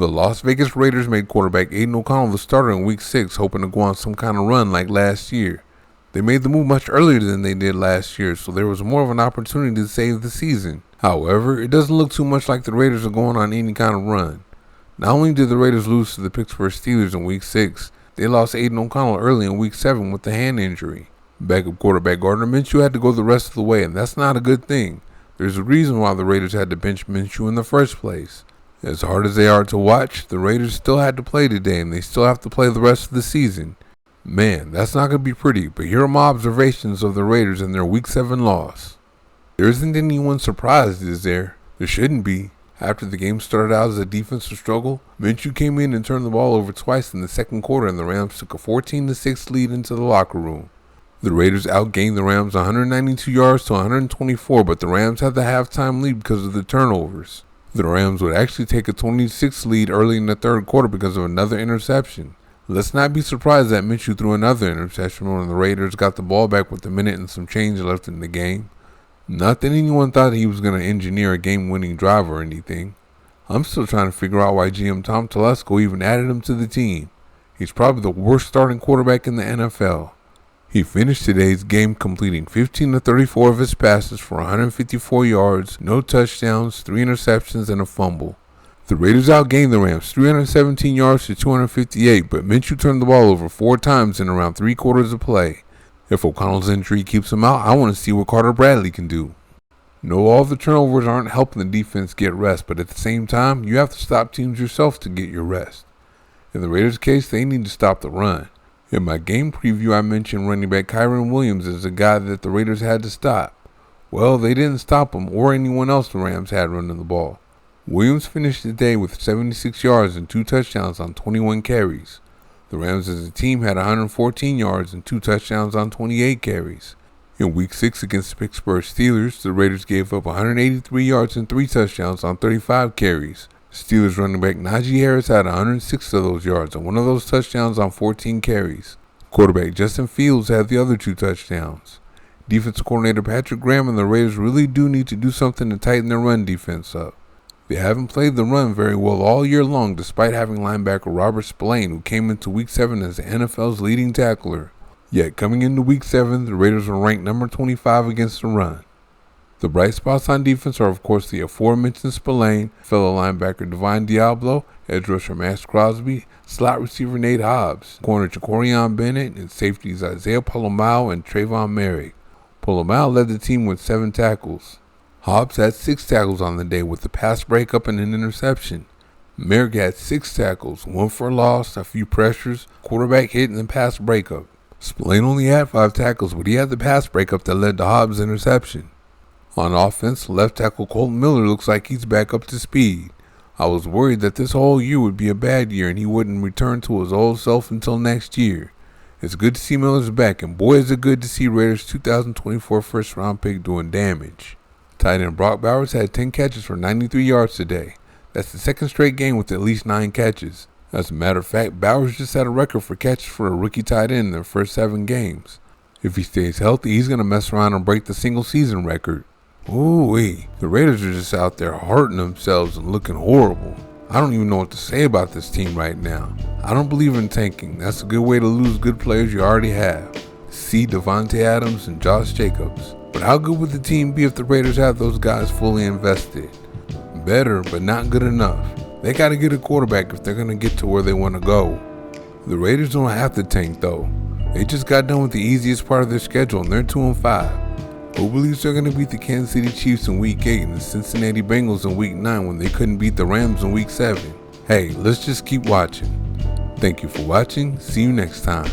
The Las Vegas Raiders made quarterback Aiden O'Connell the starter in Week 6, hoping to go on some kind of run like last year. They made the move much earlier than they did last year, so there was more of an opportunity to save the season. However, it doesn't look too much like the Raiders are going on any kind of run. Not only did the Raiders lose to the Pittsburgh Steelers in Week 6, they lost Aiden O'Connell early in Week 7 with a hand injury. Backup quarterback Gardner Minshew had to go the rest of the way, and that's not a good thing. There's a reason why the Raiders had to bench Minshew in the first place. As hard as they are to watch, the Raiders still had to play today, and they still have to play the rest of the season. Man, that's not going to be pretty, but here are my observations of the Raiders and their Week 7 loss. There isn't anyone surprised, is there? There shouldn't be. After the game started out as a defensive struggle, Minshew came in and turned the ball over twice in the second quarter, and the Rams took a 14-6 lead into the locker room. The Raiders outgained the Rams 192 yards to 124, but the Rams had the halftime lead because of the turnovers. The Rams would actually take a 26 lead early in the third quarter because of another interception. Let's not be surprised that Minshew threw another interception when the Raiders got the ball back with a minute and some change left in the game. Not that anyone thought he was going to engineer a game-winning drive or anything. I'm still trying to figure out why GM Tom Telesco even added him to the team. He's probably the worst starting quarterback in the NFL. He finished today's game completing 15-34 of his passes for 154 yards, no touchdowns, 3 interceptions, and a fumble. The Raiders outgained the Rams 317 yards to 258, but Minshew turned the ball over 4 times in around 3 quarters of play. If O'Connell's injury keeps him out, I want to see what Carter Bradley can do. No, all the turnovers aren't helping the defense get rest, but at the same time, you have to stop teams yourself to get your rest. In the Raiders' case, they need to stop the run. In my game preview, I mentioned running back Kyren Williams as a guy that the Raiders had to stop. Well, they didn't stop him or anyone else the Rams had running the ball. Williams finished the day with 76 yards and 2 touchdowns on 21 carries. The Rams as a team had 114 yards and 2 touchdowns on 28 carries. In Week 6 against the Pittsburgh Steelers, the Raiders gave up 183 yards and 3 touchdowns on 35 carries. Steelers running back Najee Harris had 106 of those yards and 1 of those touchdowns on 14 carries. Quarterback Justin Fields had the other 2 touchdowns. Defensive coordinator Patrick Graham and the Raiders really do need to do something to tighten their run defense up. They haven't played the run very well all year long despite having linebacker Robert Spillane, who came into Week 7 as the NFL's leading tackler. Yet coming into Week 7, the Raiders were ranked number 25 against the run. The bright spots on defense are, of course, the aforementioned Spillane, fellow linebacker Divine Diablo, edge rusher Max Crosby, slot receiver Nate Hobbs, corner Jacorian Bennett, and safeties Isaiah Polamalu and Trayvon Merrick. Polamalu led the team with 7 tackles. Hobbs had 6 tackles on the day with a pass breakup and an interception. Merrick had 6 tackles, 1 for a loss, a few pressures, quarterback hit, and a pass breakup. Spillane only had 5 tackles, but he had the pass breakup that led to Hobbs' interception. On offense, left tackle Colton Miller looks like he's back up to speed. I was worried that this whole year would be a bad year and he wouldn't return to his old self until next year. It's good to see Miller's back, and boy is it good to see Raiders' 2024 first-round pick doing damage. Tight end Brock Bowers had 10 catches for 93 yards today. That's the second straight game with at least 9 catches. As a matter of fact, Bowers just had a record for catches for a rookie tight end in their first 7 games. If he stays healthy, he's going to mess around and break the single-season record. Ooh-wee, the Raiders are just out there hurting themselves and looking horrible. I don't even know what to say about this team right now. I don't believe in tanking. That's a good way to lose good players you already have. See Devontae Adams and Josh Jacobs. But how good would the team be if the Raiders had those guys fully invested? Better, but not good enough. They got to get a quarterback if they're going to get to where they want to go. The Raiders don't have to tank though. They just got done with the easiest part of their schedule and they're 2-5. Who believes they're going to beat the Kansas City Chiefs in Week 8 and the Cincinnati Bengals in Week 9 when they couldn't beat the Rams in Week 7? Hey, let's just keep watching. Thank you for watching. See you next time.